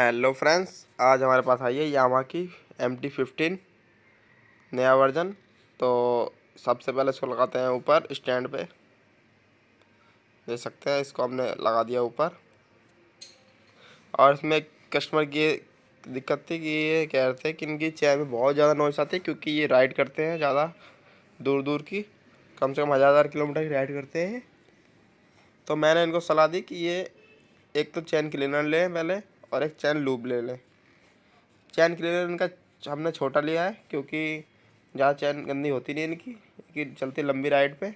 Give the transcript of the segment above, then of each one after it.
Hello friends, आज हमारे पास आई है यामाहा की MT-15 नया वर्जन। तो सबसे पहले इसको लगाते हैं ऊपर स्टैंड पे। देख सकते हैं, इसको हमने लगा दिया ऊपर। और इसमें कस्टमर की ये दिक्कत थी कि ये कह रहे थे कि इनकी चेन में बहुत ज़्यादा नॉइस आती है, क्योंकि ये राइड करते हैं ज़्यादा दूर दूर की, कम से कम 1000 किलोमीटर की राइड करते हैं। तो मैंने इनको सलाह दी कि ये एक तो चैन क्लीनर लें पहले, और एक चैन लूब ले लें। चैन क्लीनर इनका हमने छोटा लिया है, क्योंकि ज़्यादा चैन गंदी होती नहीं इनकी, कि चलती लंबी राइड पे।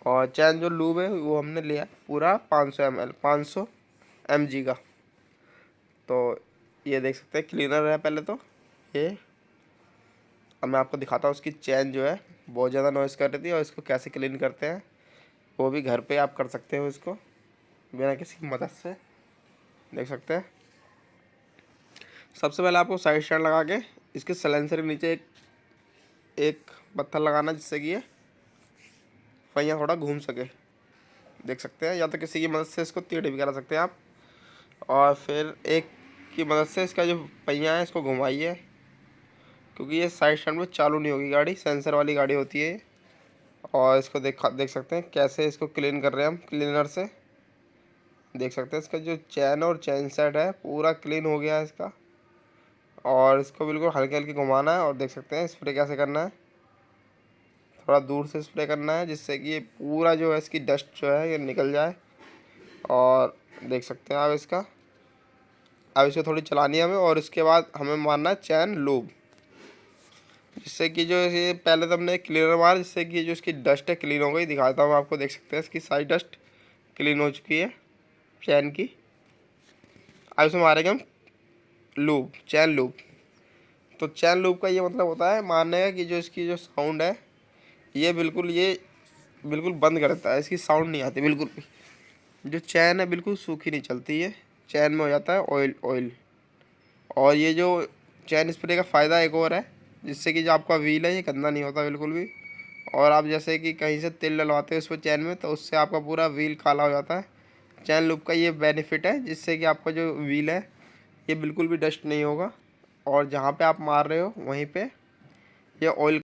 और चैन जो लूब है वो हमने लिया पूरा 500 mg का। तो ये देख सकते हैं क्लीनर है पहले तो ये। अब मैं आपको दिखाता हूँ उसकी चैन जो है बहुत ज़्यादा नॉइज़ कर रही थी, और इसको कैसे क्लीन करते हैं वो भी घर पे आप कर सकते हो इसको बिना किसी की मदद से। देख सकते हैं, सबसे पहले आपको साइड स्टैंड लगा के इसके साइलेंसर के नीचे एक पत्थर लगाना, जिससे कि ये पहिया थोड़ा घूम सके। देख सकते हैं, या तो किसी की मदद से इसको टेढ़ी भी करा सकते हैं आप, और फिर एक की मदद से इसका जो पहिया है इसको घुमाइए, क्योंकि ये साइड स्टैंड में चालू नहीं होगी गाड़ी, सेंसर वाली गाड़ी होती है ये। और इसको देख सकते हैं कैसे इसको क्लीन कर रहे हैं हम क्लीनर से। देख सकते हैं इसका जो चैन और चैन सेट है पूरा क्लीन हो गया है इसका। और इसको बिल्कुल हल्के हल्के घुमाना है, और देख सकते हैं स्प्रे कैसे करना है। थोड़ा दूर से स्प्रे करना है, जिससे कि ये पूरा जो है इसकी डस्ट जो है ये निकल जाए। और देख सकते हैं आप इसका, अब इसको थोड़ी चलानी है हमें, और इसके बाद हमें मारना है चैन लूब, जिससे कि जो ये पहले तो हमने क्लीनर मारा, जिससे कि जो इसकी डस्ट है क्लीन हो गई। दिखाता हूँ आपको, देख सकते हैं इसकी सारी डस्ट क्लीन हो चुकी है चैन की। अब इसमें मारेंगे हम लूब, चैन लूब। तो चैन लूब का ये मतलब होता है मारने का कि जो इसकी जो साउंड है ये बिल्कुल बंद कर देता है, इसकी साउंड नहीं आती बिल्कुल भी। जो चैन है बिल्कुल सूखी नहीं चलती है, चैन में हो जाता है ऑयल। और ये जो चैन स्प्रे का फ़ायदा एक और है, जिससे कि जो आपका व्हील है ये गंदा नहीं होता बिल्कुल भी। और आप जैसे कि कहीं से तेल डलवाते हो उस पर चैन में, तो उससे आपका पूरा व्हील काला हो जाता है। चैन लूब का ये बेनिफिट है, जिससे कि आपका जो व्हील है ये बिल्कुल भी डस्ट नहीं होगा, और जहाँ पे आप मार रहे हो वहीं पे ये ऑयल